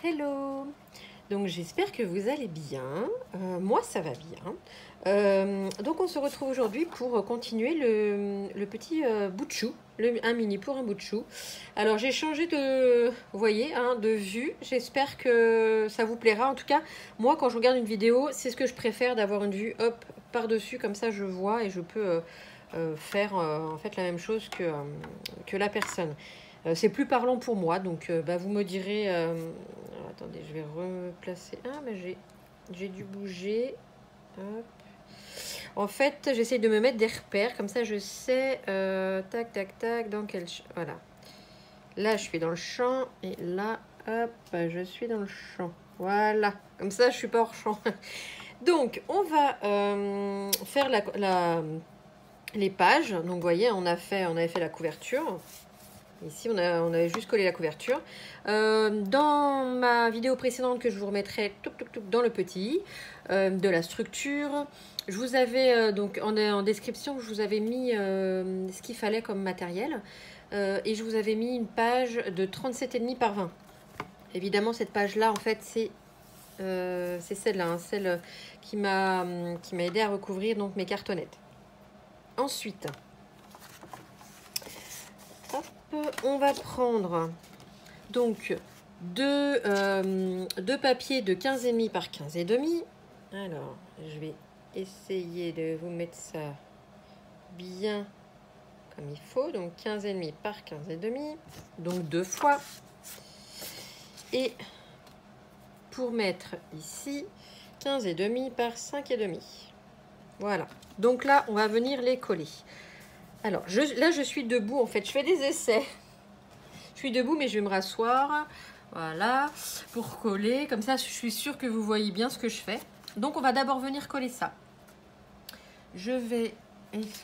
Hello! Donc j'espère que vous allez bien. Moi ça va bien. Donc on se retrouve aujourd'hui pour continuer le petit bout de chou, un mini pour un bout de chou. Alors j'ai changé de, vous voyez, hein, de vue. J'espère que ça vous plaira. En tout cas, moi quand je regarde une vidéo, c'est ce que je préfère, d'avoir une vue hop par-dessus, comme ça je vois et je peux faire en fait la même chose que la personne. C'est plus parlant pour moi, donc vous me direz. Alors, attendez, je vais replacer. Ah, mais j'ai dû bouger. Hop. En fait, j'essaie de me mettre des repères, comme ça je sais. Tac, tac, tac, dans quel. Voilà. Là, je suis dans le champ, et là, hop, je suis dans le champ. Voilà. Comme ça, je suis pas hors champ. Donc, on va faire les pages. Donc, vous voyez, on avait fait la couverture. Ici, on avait juste collé la couverture. Dans ma vidéo précédente, que je vous remettrai dans le petit, de la structure, je vous avais, donc en description, je vous avais mis ce qu'il fallait comme matériel. Et je vous avais mis une page de 37,5 par 20. Évidemment, cette page-là, en fait, c'est celle-là, hein, celle qui m'a aidé à recouvrir donc mes cartonnettes. Ensuite, on va prendre donc deux papiers de 15,5 par 15,5. Alors, je vais essayer de vous mettre ça bien comme il faut. Donc 15,5 par 15,5. Donc 2 fois. Et pour mettre ici 15,5 par 5,5. Voilà. Donc là, on va venir les coller. Alors, là, je suis debout. En fait, je fais des essais. Je suis debout, mais je vais me rasseoir. Voilà, pour coller. Comme ça, je suis sûre que vous voyez bien ce que je fais. Donc, on va d'abord venir coller ça. Je vais... Est-ce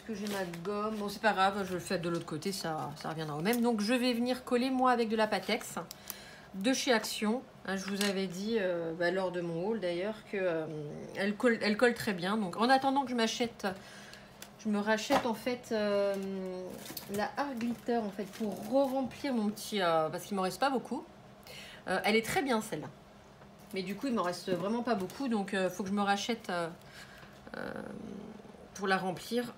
que j'ai ma gomme? Bon, c'est pas grave, je le fais de l'autre côté, ça reviendra au même. Donc, je vais venir coller, moi, avec de la Pattex de chez Action. Je vous avais dit, lors de mon haul, d'ailleurs, que elle colle très bien. Donc, en attendant que je m'achète... Je me rachète en fait la Art Glitter en fait pour re-remplir mon petit... parce qu'il m'en reste pas beaucoup. Elle est très bien celle-là. Mais du coup il m'en reste vraiment pas beaucoup. Donc il faut que je me rachète pour la remplir.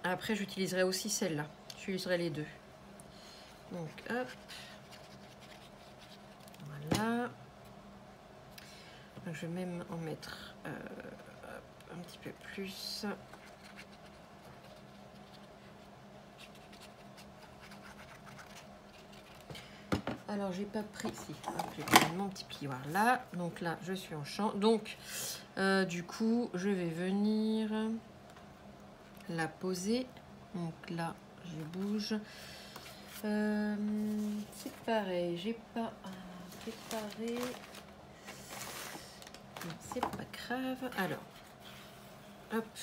Après j'utiliserai aussi celle-là. J'utiliserai les deux. Donc hop. Voilà. Donc, je vais même en mettre un petit peu plus. Alors j'ai pas pris, si, j'ai pris mon petit plioir là, donc là je suis en champ, donc du coup je vais venir la poser, donc là je bouge, c'est pareil, j'ai pas préparé, c'est pas grave, alors hop,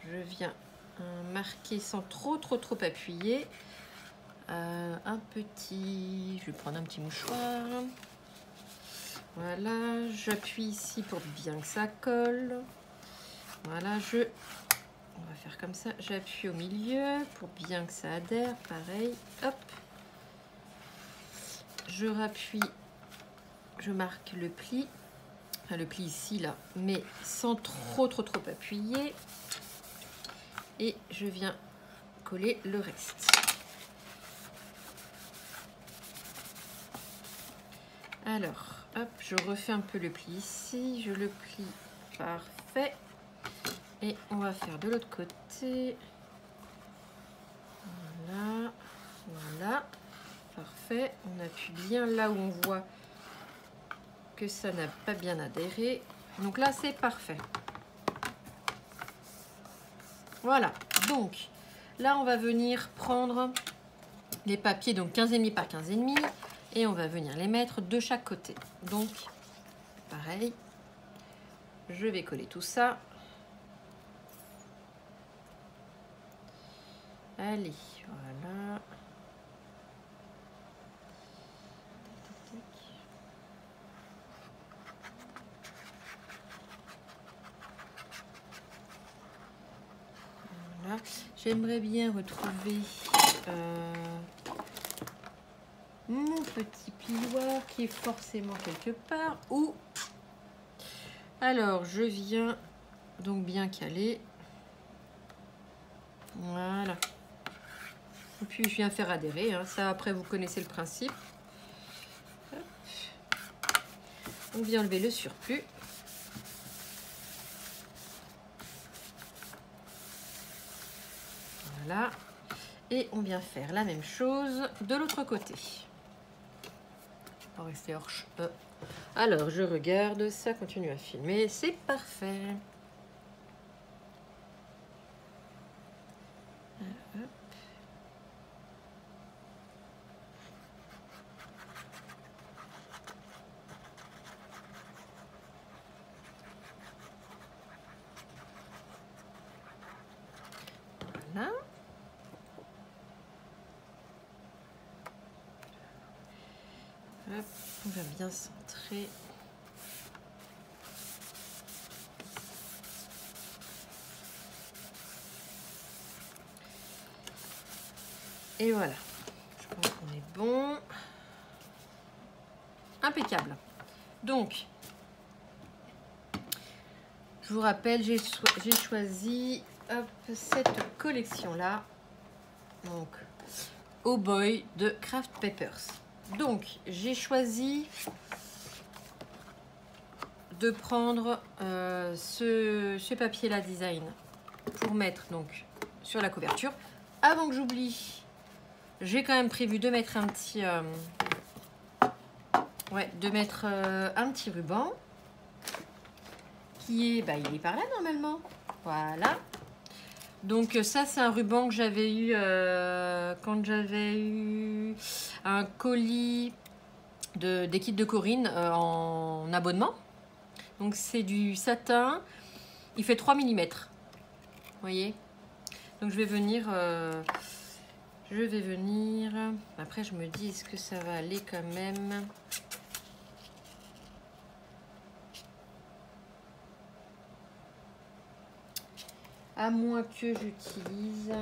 je viens marquer sans trop appuyer. Un petit, je vais prendre un petit mouchoir. Voilà, j'appuie ici pour bien que ça colle. Voilà, on va faire comme ça. J'appuie au milieu pour bien que ça adhère. Pareil, hop. Je rappuie, je marque le pli. Enfin, le pli ici, là, mais sans trop appuyer. Et je viens coller le reste. Alors, hop, je refais un peu le pli ici, je le plie, parfait. Et on va faire de l'autre côté. Voilà, voilà, parfait. On appuie bien là où on voit que ça n'a pas bien adhéré. Donc là, c'est parfait. Voilà, donc là, on va venir prendre les papiers, donc 15,5 par 15,5. Et on va venir les mettre de chaque côté. Donc, pareil, je vais coller tout ça. Allez, voilà. Voilà. J'aimerais bien retrouver mon petit plioir qui est forcément quelque part. Où alors, je viens donc bien caler. Voilà. Et puis, je viens faire adhérer. Hein. Ça, après, vous connaissez le principe. Hop. On vient enlever le surplus. Voilà. Et on vient faire la même chose de l'autre côté. On va rester hors. Alors, je regarde, ça continue à filmer. C'est parfait. Voilà. Hop, on va bien centrer. Et voilà. Je pense qu'on est bon. Impeccable. Donc, je vous rappelle, j'ai choisi cette collection-là. Donc, Oh Boy de Craft Papers. Donc, j'ai choisi de prendre ce papier-là design pour mettre donc sur la couverture. Avant que j'oublie, j'ai quand même prévu de mettre un petit un petit ruban qui est, il est par là normalement. Voilà. Donc ça, c'est un ruban que j'avais eu quand j'avais eu un colis des kits de Corinne en abonnement. Donc c'est du satin, il fait 3 mm. Vous voyez. Donc je vais venir, après je me dis, est-ce que ça va aller quand même? À moins que j'utilise...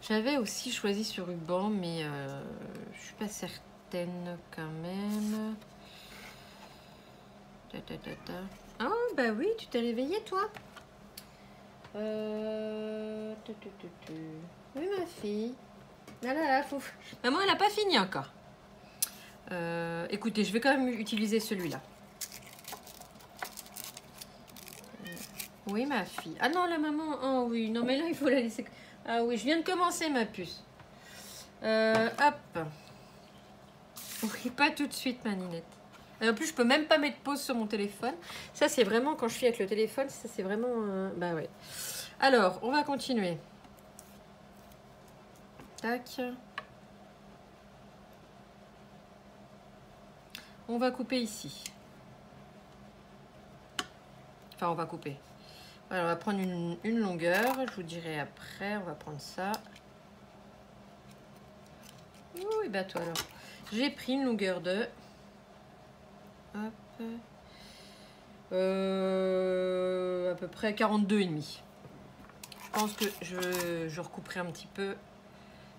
J'avais aussi choisi ce ruban, mais je suis pas certaine quand même. Oh, bah oui, tu t'es réveillée, toi? Oui, ma fille. Là, là, là, Maman, elle n'a pas fini encore. Écoutez, je vais quand même utiliser celui-là. Oui, ma fille. Ah non, la maman. Oh oui, non, mais là, il faut la laisser. Ah oui, je viens de commencer, ma puce. Hop. Oui, pas tout de suite, ma ninette. Et en plus, je peux même pas mettre pause sur mon téléphone. Ça, c'est vraiment, quand je suis avec le téléphone, ça, c'est vraiment... bah ouais. Alors, on va continuer. Tac. On va couper ici. Enfin, on va couper. Voilà, on va prendre une longueur. Je vous dirai après. On va prendre ça. Oui, bah toi alors. J'ai pris une longueur de... Hop. À peu près 42,5. Je pense que je recouperai un petit peu.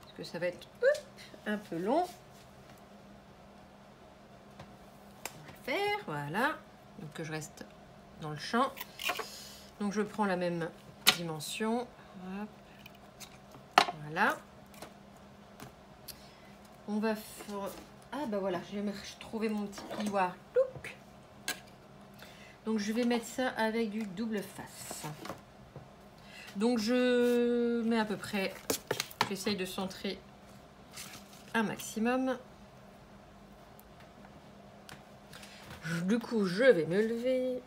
Parce que ça va être un peu long. On va le faire, voilà. Donc que je reste dans le champ. Donc je prends la même dimension. Hop. Voilà. On va faire... Ah bah voilà, j'ai trouvé mon petit plioir. Look. Donc je vais mettre ça avec du double face. Donc je mets à peu près... J'essaye de centrer un maximum. Du coup, je vais me lever.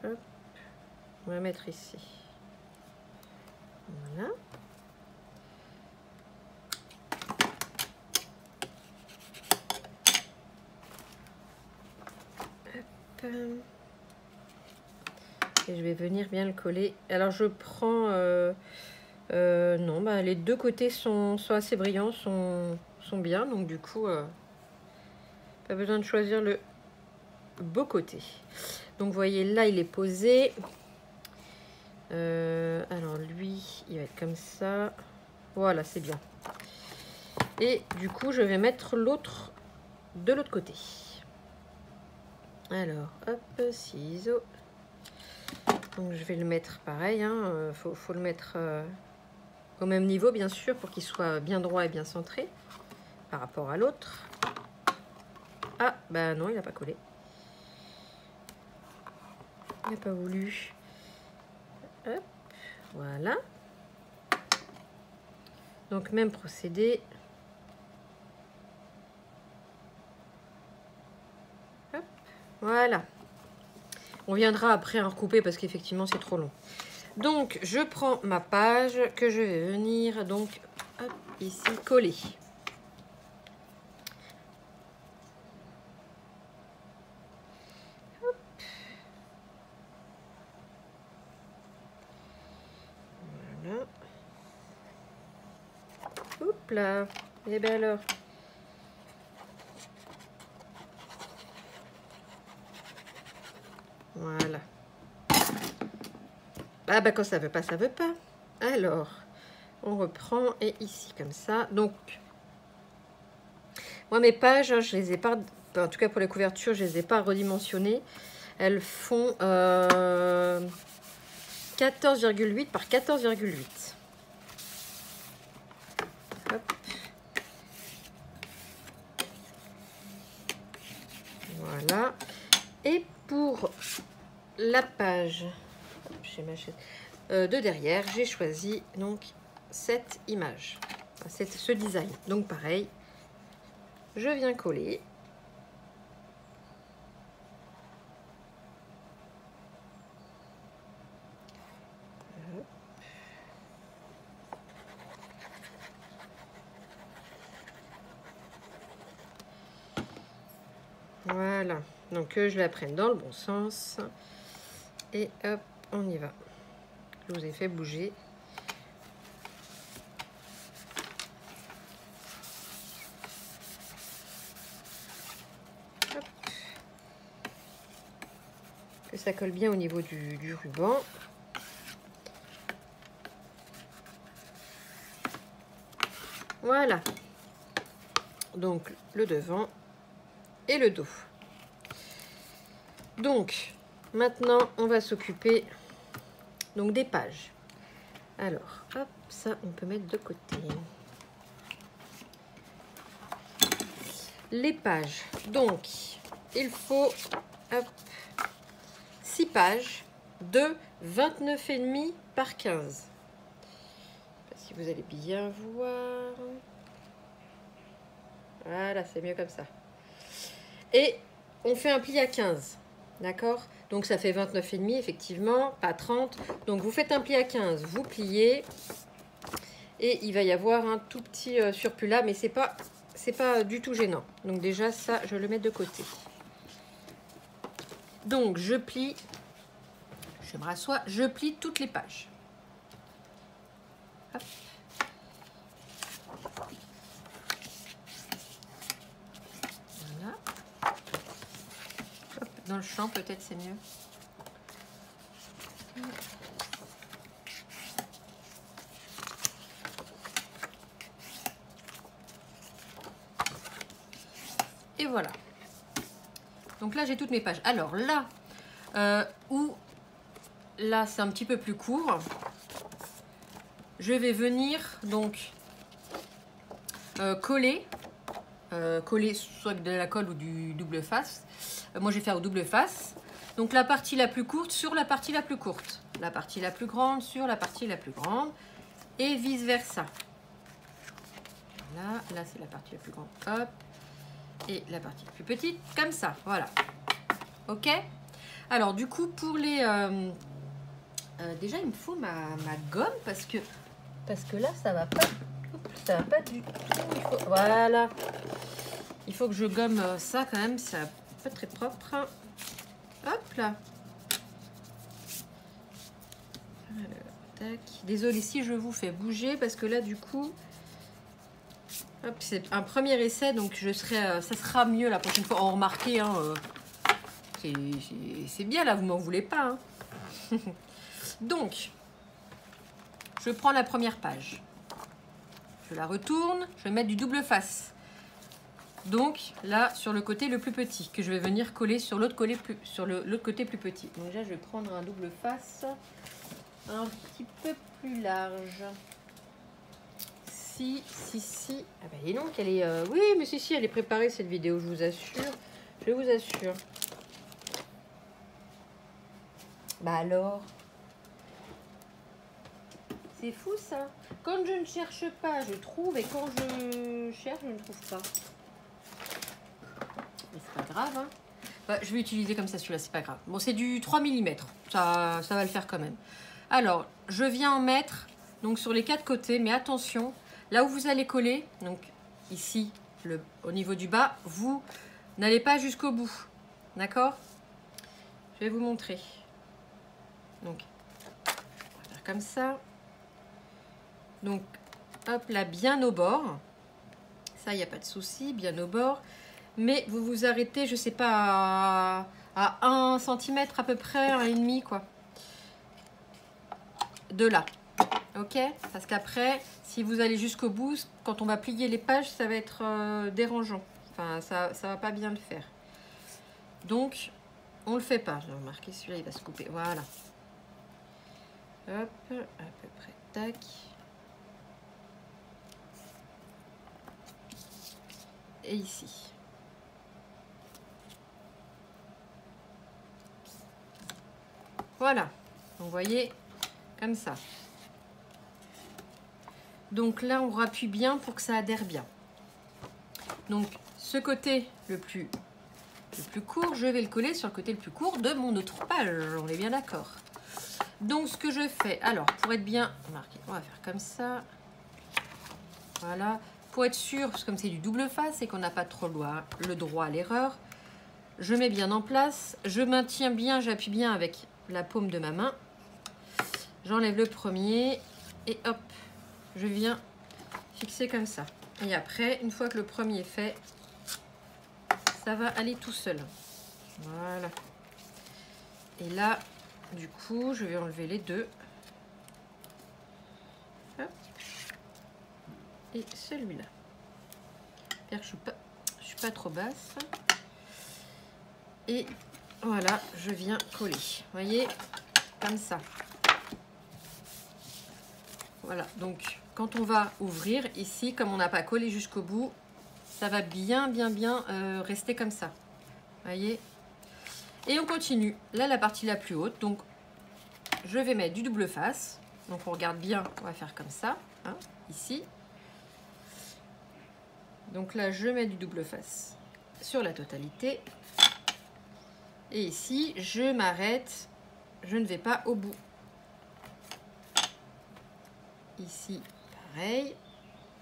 Hop. On va mettre ici. Voilà. Hop. Et je vais venir bien le coller. Alors je prends... non, bah, les deux côtés sont assez brillants, sont bien. Donc du coup, pas besoin de choisir le beau côté. Donc vous voyez là il est posé. Alors lui il va être comme ça. Voilà, c'est bien. Et du coup je vais mettre l'autre de l'autre côté. Alors hop, ciseaux. Donc je vais le mettre pareil, hein, faut le mettre au même niveau bien sûr pour qu'il soit bien droit et bien centré par rapport à l'autre. Ah bah non, il n'a pas collé. Il n'a pas voulu. Hop, voilà. Donc même procédé. Hop, voilà. On viendra après en recouper parce qu'effectivement c'est trop long. Donc je prends ma page que je vais venir donc hop, ici coller. Hop. Voilà. Hop là. Et bien alors. Voilà. Ah bah quand ça veut pas, ça veut pas. Alors, on reprend et ici comme ça. Donc, moi mes pages, je les ai pas, en tout cas pour les couvertures, je les ai pas redimensionnées. Elles font 14,8 par 14,8. Hop. Voilà. Et pour la page de derrière, j'ai choisi donc cette image, ce design. Donc pareil, je viens coller. Voilà, donc je la prenne dans le bon sens. Et hop, on y va. Je vous ai fait bouger. Hop. Que ça colle bien au niveau du ruban. Voilà. Donc le devant et le dos. Donc maintenant on va s'occuper donc des pages. Alors hop, ça on peut mettre de côté. Les pages, donc il faut hop, 6 pages de 29,5 par 15. Je sais pas si vous allez bien voir. Voilà, c'est mieux comme ça. Et on fait un pli à 15, d'accord? Donc ça fait 29,5 effectivement, pas 30. Donc vous faites un pli à 15, vous pliez. Et il va y avoir un tout petit surplus là, mais c'est pas du tout gênant. Donc déjà ça, je le mets de côté. Donc je plie, je me rassois, je plie toutes les pages. Hop. Voilà. Hop, dans le champ peut-être c'est mieux. Et voilà. Donc là j'ai toutes mes pages. Alors là où là c'est un petit peu plus court, je vais venir donc coller soit de la colle ou du double face. Moi je vais faire au double face. Donc la partie la plus courte sur la partie la plus courte, la partie la plus grande sur la partie la plus grande et vice versa. Là c'est la partie la plus grande, hop, et la partie la plus petite comme ça, voilà. Ok. Alors du coup pour les déjà il me faut ma gomme parce que là ça va pas du tout. Voilà, il faut que je gomme ça quand même, c'est pas très propre. Hop là. Alors, tac. Désolée si je vous fais bouger parce que là du coup c'est un premier essai, donc ça sera mieux la prochaine fois. En remarquez, hein, c'est bien là, vous m'en voulez pas. Hein. Donc, je prends la première page. Je la retourne, je vais mettre du double face. Donc là, sur le côté le plus petit, que je vais venir coller sur l'autre côté plus petit. Donc déjà, je vais prendre un double face un petit peu plus large. Si. Ah bah dis donc, elle est... Oui, mais si, elle est préparée cette vidéo, je vous assure. Je vous assure. Bah alors... C'est fou ça. Quand je ne cherche pas, je trouve. Et quand je cherche, je ne trouve pas. Mais c'est pas grave. Hein. Bah, je vais utiliser comme ça celui-là, c'est pas grave. Bon, c'est du 3 mm. Ça va le faire quand même. Alors, je viens en mettre donc sur les 4 côtés. Mais attention, là où vous allez coller, donc ici, au niveau du bas, vous n'allez pas jusqu'au bout. D'accord? Je vais vous montrer. Donc, on va faire comme ça. Donc, hop là, bien au bord. Ça, il n'y a pas de souci, bien au bord. Mais vous vous arrêtez, je sais pas, à 1 cm à peu près, 1,5 quoi. De là. Ok? Parce qu'après, si vous allez jusqu'au bout, quand on va plier les pages, ça va être dérangeant. Enfin, ça va pas bien le faire. Donc, on le fait pas. J'ai remarqué, celui-là, il va se couper. Voilà. Hop, à peu près. Tac. Et ici. Voilà. Donc, vous voyez, comme ça. Donc là, on rappuie bien pour que ça adhère bien. Donc, ce côté le plus court, je vais le coller sur le côté le plus court de mon autre page. On est bien d'accord. Donc, ce que je fais, alors, pour être bien marqué, on va faire comme ça. Voilà. Pour être sûr, parce que comme c'est du double face et qu'on n'a pas trop le droit à l'erreur, je mets bien en place. Je maintiens bien, j'appuie bien avec la paume de ma main. J'enlève le premier et hop, je viens fixer comme ça. Et après, une fois que le premier est fait, ça va aller tout seul. Voilà. Et là, du coup, je vais enlever les deux. Hop. Et celui-là. J'espère que je suis pas trop basse. Et voilà, je viens coller. Vous voyez, comme ça. Voilà, donc quand on va ouvrir ici, comme on n'a pas collé jusqu'au bout, ça va bien rester comme ça. Vous voyez? Et on continue. Là, la partie la plus haute, donc je vais mettre du double face. Donc on regarde bien, on va faire comme ça, hein, ici. Donc là, je mets du double face sur la totalité. Et ici, je m'arrête, je ne vais pas au bout. Ici, pareil.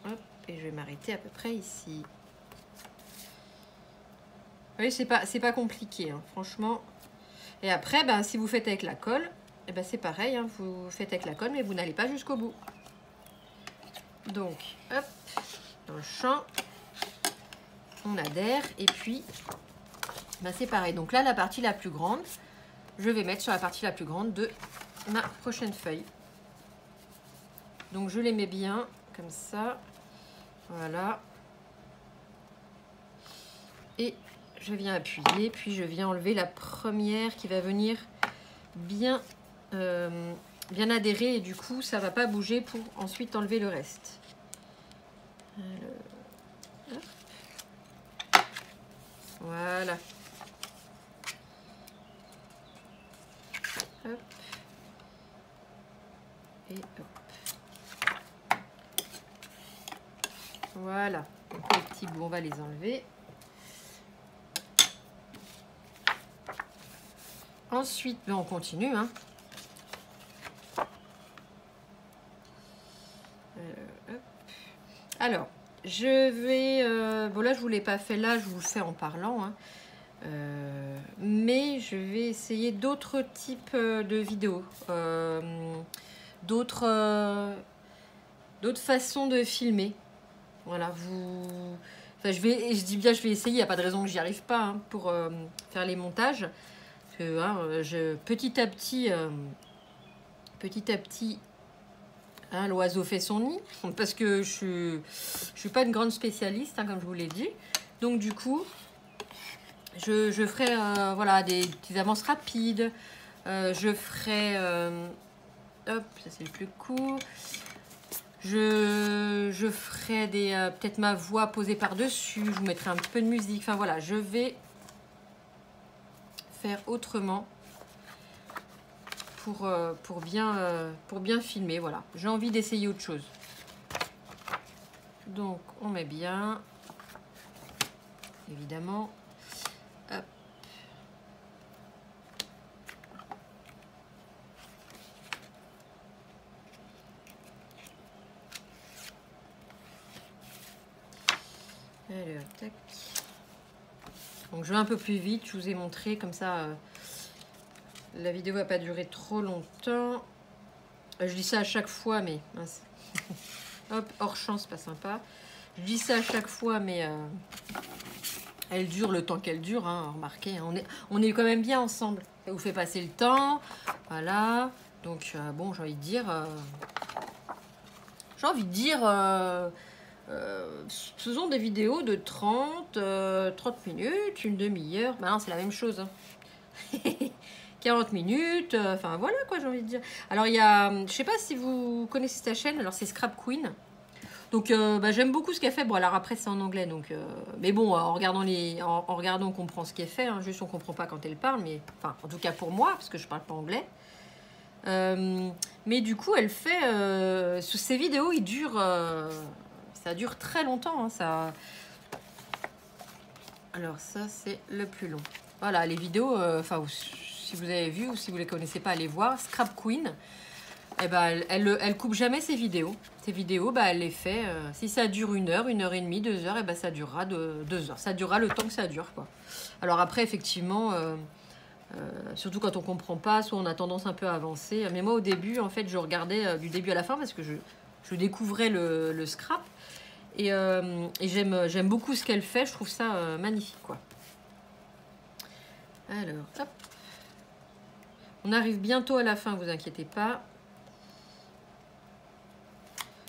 Hop, et je vais m'arrêter à peu près ici. Oui, c'est pas compliqué, hein, franchement. Et après, ben, si vous faites avec la colle, eh ben, c'est pareil, hein, vous faites avec la colle, mais vous n'allez pas jusqu'au bout. Donc, hop, dans le champ, on adhère, et puis, ben, c'est pareil. Donc là, la partie la plus grande, je vais mettre sur la partie la plus grande de ma prochaine feuille. Donc je les mets bien comme ça, voilà. Et je viens appuyer, puis je viens enlever la première qui va venir bien, bien adhérer et du coup ça va pas bouger pour ensuite enlever le reste. Alors, voilà. Hop. Et hop. Voilà, donc les petits bouts, on va les enlever. Ensuite, ben, on continue. Hein. Alors, je vais... bon, là, je ne vous l'ai pas fait là, je vous le fais en parlant. Hein. Mais je vais essayer d'autres types de vidéos. D'autres façons de filmer. Voilà, enfin, je dis bien je vais essayer, il n'y a pas de raison que j'y arrive pas hein, pour faire les montages. que hein, petit à petit, hein, l'oiseau fait son nid, parce que je suis pas une grande spécialiste, hein, comme je vous l'ai dit. Donc du coup, je ferai voilà, des petites avances rapides. Je ferai... hop, ça c'est le plus court. Je ferai peut-être ma voix posée par-dessus. Je vous mettrai un petit peu de musique. Enfin voilà, je vais faire autrement pour bien filmer. Voilà, j'ai envie d'essayer autre chose. Donc on met bien, évidemment. Hop. Alors, tac. Donc je vais un peu plus vite, je vous ai montré comme ça. La vidéo va pas durer trop longtemps. Je dis ça à chaque fois, mais mince. Hop, hors champ, c'est pas sympa. Je dis ça à chaque fois, mais elle dure le temps qu'elle dure. Hein, remarquez, hein, on est quand même bien ensemble. Ça vous fait passer le temps, voilà. Donc bon, j'ai envie de dire, faisons des vidéos de 30 minutes, une demi-heure. Ben non, c'est la même chose. Hein. 40 minutes, enfin voilà quoi, j'ai envie de dire. Alors il y a, je sais pas si vous connaissez sa chaîne, alors c'est Scrap Queen. Donc bah, j'aime beaucoup ce qu'elle fait. Bon alors après c'est en anglais, donc mais bon en regardant on comprend ce qu'elle fait. Hein, juste on comprend pas quand elle parle, mais enfin en tout cas pour moi parce que je parle pas anglais. Mais du coup elle fait ces vidéos, ça dure très longtemps. Hein, ça. Alors ça c'est le plus long. Voilà les vidéos, enfin si vous avez vu ou si vous ne les connaissez pas, allez voir. Scrap Queen, eh ben, elle coupe jamais ses vidéos. Ses vidéos, bah, elle les fait. Si ça dure 1 heure, 1 heure et demie, 2 heures, et ben, ça durera 2 heures. Ça durera le temps que ça dure. Quoi. Alors après, effectivement, surtout quand on ne comprend pas, soit on a tendance un peu à avancer. Mais moi, au début, en fait, je regardais du début à la fin parce que je découvrais le scrap. Et j'aime beaucoup ce qu'elle fait. Je trouve ça magnifique. Quoi. Alors, hop. On arrive bientôt à la fin, vous inquiétez pas.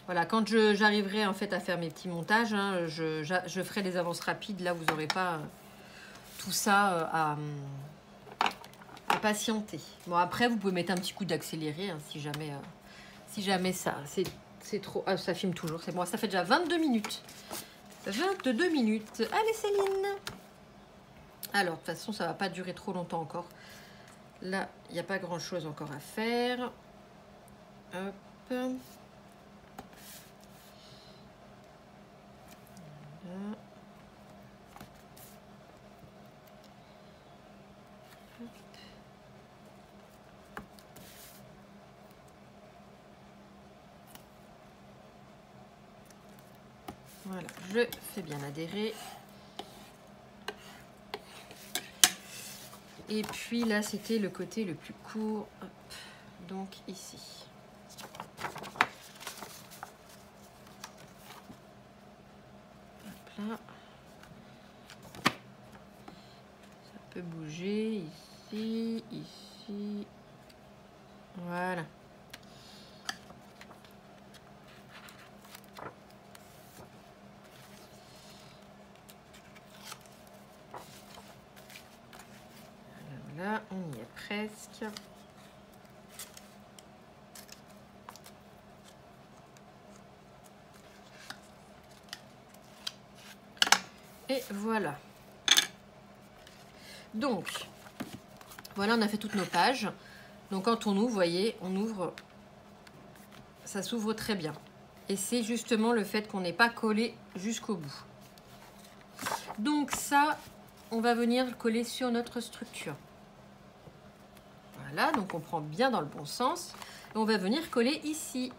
Voilà, quand j'arriverai en fait à faire mes petits montages, hein, je ferai des avances rapides. Là, vous n'aurez pas tout ça à patienter. Bon, après, vous pouvez mettre un petit coup d'accéléré hein, si jamais ça, c'est trop... Ah, ça filme toujours, c'est bon. Ça fait déjà 22 minutes. 22 minutes. Allez, Céline. Alors, de toute façon, ça ne va pas durer trop longtemps encore. Là, il n'y a pas grand-chose encore à faire. Hop. Voilà. Voilà, je fais bien adhérer. Et puis là, c'était le côté le plus court. Hop. Donc ici. Hop là. Ça peut bouger ici, ici. Voilà. Là, on y est presque. Et voilà. Donc, voilà, on a fait toutes nos pages. Donc, quand on ouvre, vous voyez, on ouvre, ça s'ouvre très bien. Et c'est justement le fait qu'on n'ait pas collé jusqu'au bout. Donc, ça, on va venir le coller sur notre structure. Voilà, donc on prend bien dans le bon sens. Et on va venir coller ici.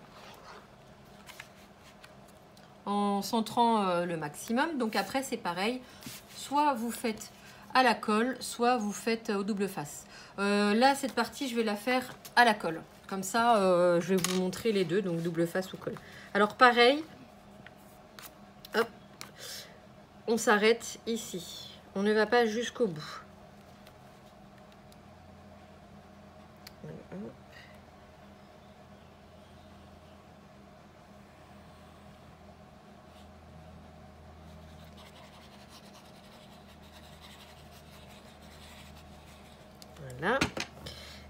En centrant le maximum. Donc après, c'est pareil. Soit vous faites à la colle, soit vous faites au double face. Là, cette partie, je vais la faire à la colle. Comme ça, je vais vous montrer les deux, donc double face ou colle. Alors pareil, hop, on s'arrête ici. On ne va pas jusqu'au bout. Voilà.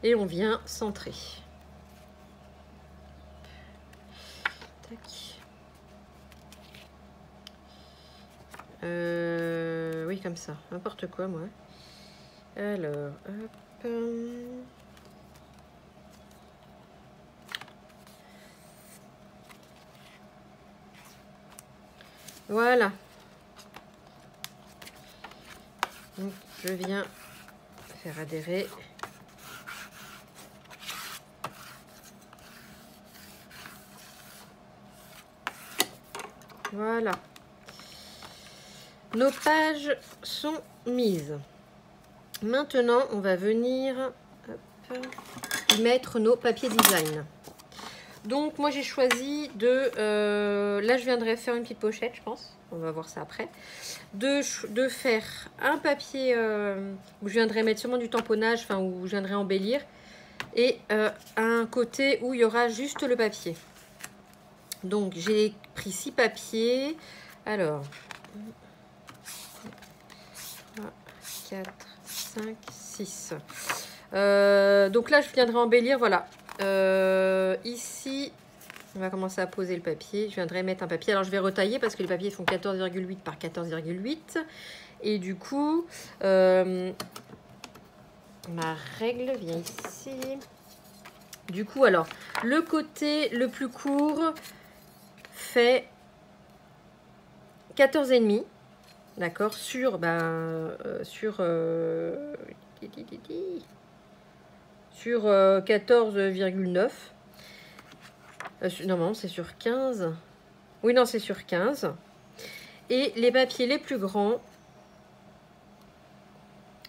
Et on vient centrer. Tac. Oui, comme ça. N'importe quoi, moi. Alors, hop. Voilà. Donc, je viens faire adhérer. Voilà. Nos pages sont mises. Maintenant, on va venir y mettre nos papiers design. Donc, moi, j'ai choisi de... là, je viendrai faire une petite pochette, je pense. On va voir ça après. De faire un papier où je viendrai mettre sûrement du tamponnage, enfin, où je viendrai embellir. Et un côté où il y aura juste le papier. Donc, j'ai pris 6 papiers. Alors... 3, 4, 5, 6. Donc là, je viendrai embellir, voilà. Ici, on va commencer à poser le papier. Je viendrai mettre un papier. Alors, je vais retailler parce que les papiers font 14,8 par 14,8. Et du coup, ma règle vient ici. Du coup, alors, le côté le plus court fait 14,5. D'accord, sur 14,9. Non, c'est sur 15. Oui, non, c'est sur 15. Et les papiers les plus grands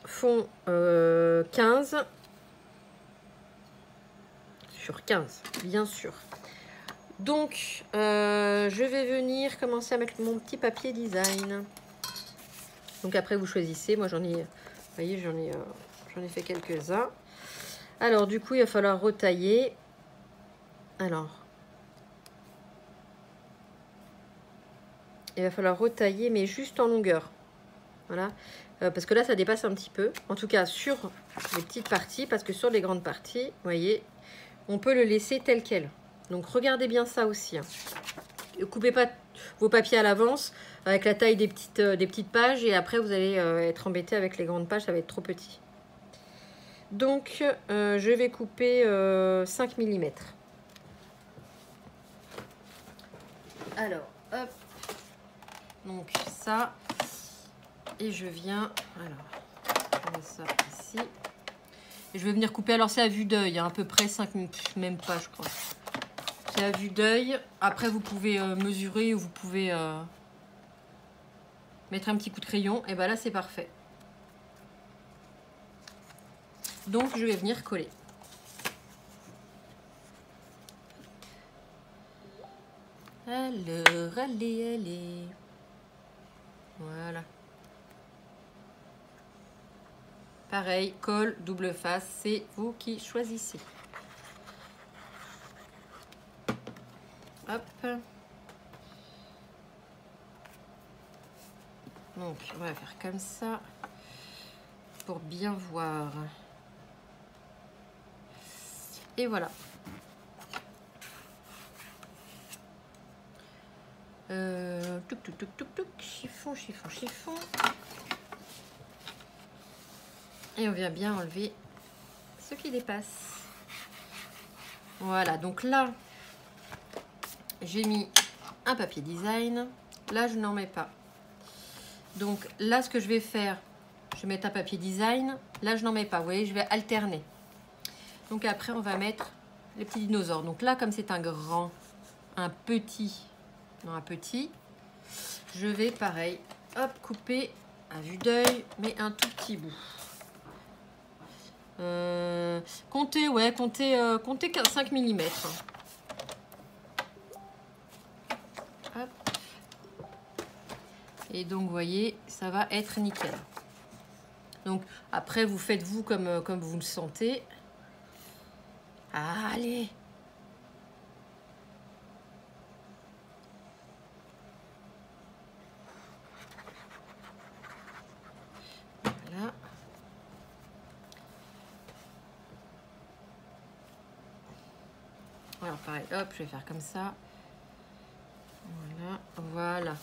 font 15 sur 15, bien sûr. Donc, je vais venir commencer à mettre mon petit papier design. Donc après, vous choisissez. Moi, j'en ai, vous voyez, j'en ai fait quelques-uns. Alors, du coup, il va falloir retailler. Alors, il va falloir retailler, mais juste en longueur. Voilà. Parce que là, ça dépasse un petit peu. En tout cas, sur les petites parties, parce que sur les grandes parties, vous voyez, on peut le laisser tel quel. Donc, regardez bien ça aussi. Hein. Ne coupez pas vos papiers à l'avance avec la taille des petites pages. Et après, vous allez être embêté avec les grandes pages. Ça va être trop petit. Donc, je vais couper 5 mm. Alors, hop. Donc, ça. Et je viens... Alors, je mets ça ici. Et je vais venir couper. Alors, c'est à vue d'œil. À peu près 5 minutes. Même pas, je crois. C'est à vue d'œil. Après, vous pouvez mesurer ou vous pouvez mettre un petit coup de crayon. Et bien là, c'est parfait. Donc, je vais venir coller. Alors, allez. Voilà. Pareil, colle, double face, c'est vous qui choisissez. Hop. Donc, on va faire comme ça pour bien voir. Et voilà. Chiffon. Et on vient bien enlever ce qui dépasse. Voilà, donc là, j'ai mis un papier design. Là, je n'en mets pas. Donc là, ce que je vais faire, je vais mettre un papier design. Là, je n'en mets pas. Vous voyez, je vais alterner. Donc après, on va mettre les petits dinosaures. Donc là, comme c'est un petit, je vais pareil, hop, couper à vue d'œil, mais un tout petit bout. Comptez 5 mm. Hop. Et donc, vous voyez, ça va être nickel. Donc, après, vous faites vous comme vous le sentez. Allez. Voilà. Alors pareil, hop, je vais faire comme ça. Voilà, voilà.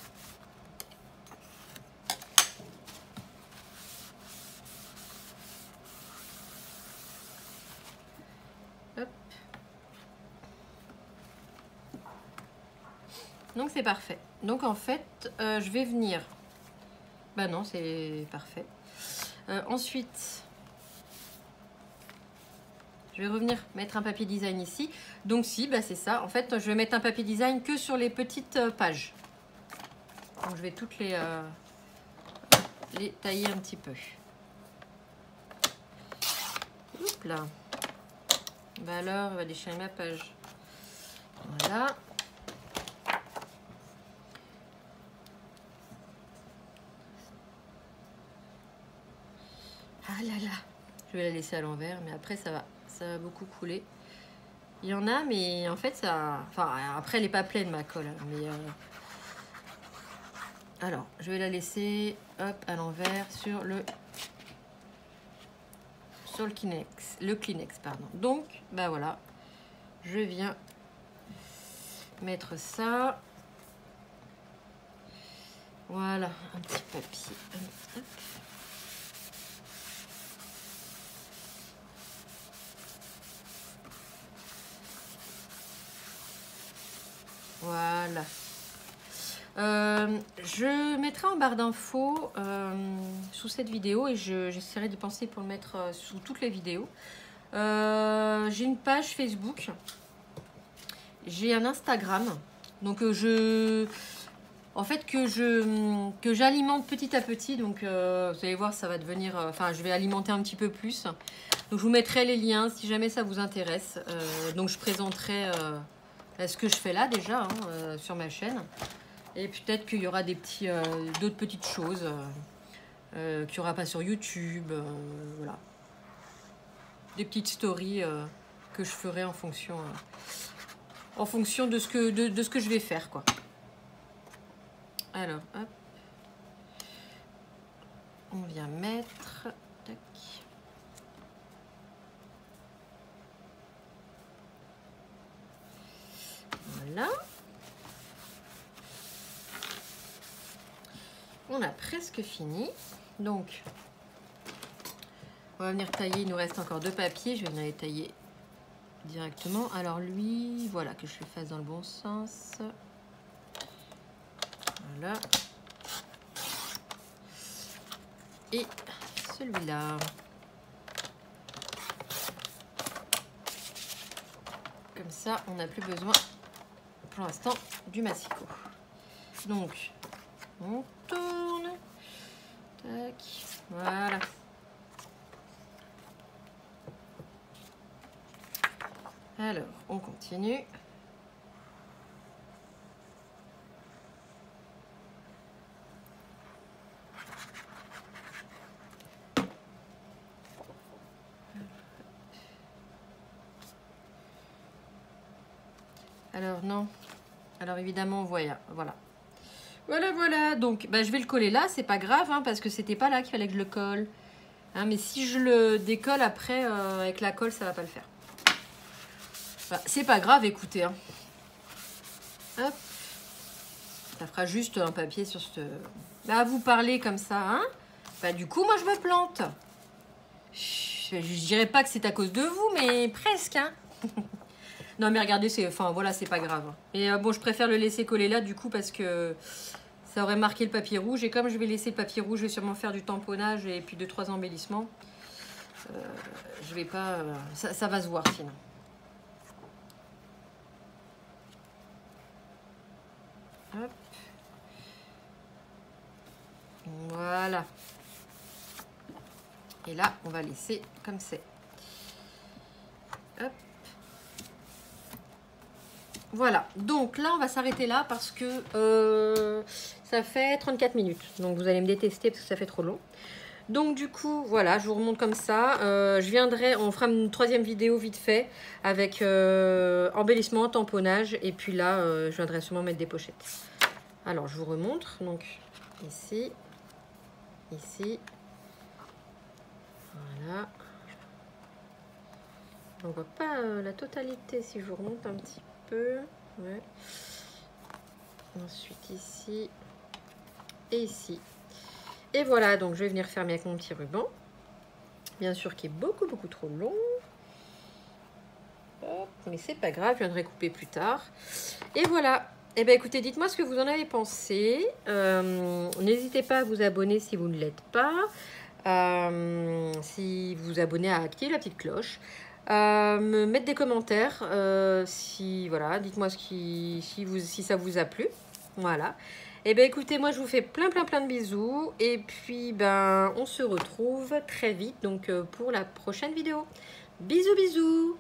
Hop. Donc c'est parfait. Donc en fait, je vais venir. Bah non, c'est parfait. Ensuite, je vais revenir mettre un papier design ici. Donc si, bah c'est ça. En fait, je vais mettre un papier design que sur les petites pages. Donc je vais toutes les tailler un petit peu. Hop là. Bah alors, on va déchirer ma page. Voilà. Ah là là. Je vais la laisser à l'envers, mais après ça va beaucoup couler. Il y en a, mais en fait ça... Enfin, après elle n'est pas pleine ma colle, mais... Alors, je vais la laisser, hop, à l'envers sur le Kleenex, pardon. Donc, bah voilà, je viens mettre ça. Voilà, un petit papier. Hop. Voilà. Je mettrai en barre d'infos sous cette vidéo et j'essaierai d'y penser pour le mettre sous toutes les vidéos. J'ai une page Facebook, j'ai un Instagram, donc en fait que j'alimente petit à petit, donc vous allez voir, ça va devenir, enfin je vais alimenter un petit peu plus. Donc je vous mettrai les liens si jamais ça vous intéresse. Donc je présenterai ce que je fais là déjà hein, sur ma chaîne. Et peut-être qu'il y aura des d'autres petites choses qu'il n'y aura pas sur YouTube. Voilà. Des petites stories que je ferai en fonction de ce que je vais faire, quoi. Alors, hop. On vient mettre... Tac. Voilà. On a presque fini. Donc, on va venir tailler. Il nous reste encore 2 papiers. Je vais venir les tailler directement. Alors lui, voilà, que je le fasse dans le bon sens. Voilà. Et celui-là. Comme ça, on n'a plus besoin pour l'instant du massicot. Donc, on tourne. Tac. Voilà. Alors, on continue. Alors, non. Alors, évidemment, voilà. Voilà. Donc, bah, je vais le coller là. C'est pas grave, hein, parce que c'était pas là qu'il fallait que je le colle. Hein, mais si je le décolle après, avec la colle, ça va pas le faire. Voilà, c'est pas grave, écoutez. Hein. Hop. Ça fera juste un papier sur ce... Là, vous parlez comme ça, hein. Bah, du coup, moi, je me plante. Je dirais pas que c'est à cause de vous, mais presque, hein. Non, mais regardez, enfin, voilà, c'est pas grave. Et bon, je préfère le laisser coller là, du coup, parce que ça aurait marqué le papier rouge. Et comme je vais laisser le papier rouge, je vais sûrement faire du tamponnage et puis 2-3 embellissements. Je vais pas... ça va se voir, sinon. Hop. Voilà. Et là, on va laisser comme c'est. Hop. Voilà. Donc là, on va s'arrêter là parce que ça fait 34 minutes. Donc vous allez me détester parce que ça fait trop long. Donc du coup, voilà, je vous remonte comme ça. Je viendrai, on fera une troisième vidéo vite fait avec embellissement, tamponnage. Et puis là, je viendrai sûrement mettre des pochettes. Alors, je vous remontre. Donc, ici, ici. Voilà. On voit pas la totalité si je vous remonte un petit peu. Ouais. Ensuite, ici et ici. Et voilà, donc je vais venir fermer avec mon petit ruban. Bien sûr qui est beaucoup trop long. Hop, mais c'est pas grave, je viendrai couper plus tard. Et voilà. Et bien écoutez, dites-moi ce que vous en avez pensé. N'hésitez pas à vous abonner si vous ne l'êtes pas. Si vous vous abonnez, à activer la petite cloche. Me mettre des commentaires. Voilà, dites-moi si ça vous a plu. Voilà. Et bien écoutez, moi je vous fais plein de bisous. Et puis ben on se retrouve très vite donc pour la prochaine vidéo. Bisous bisous.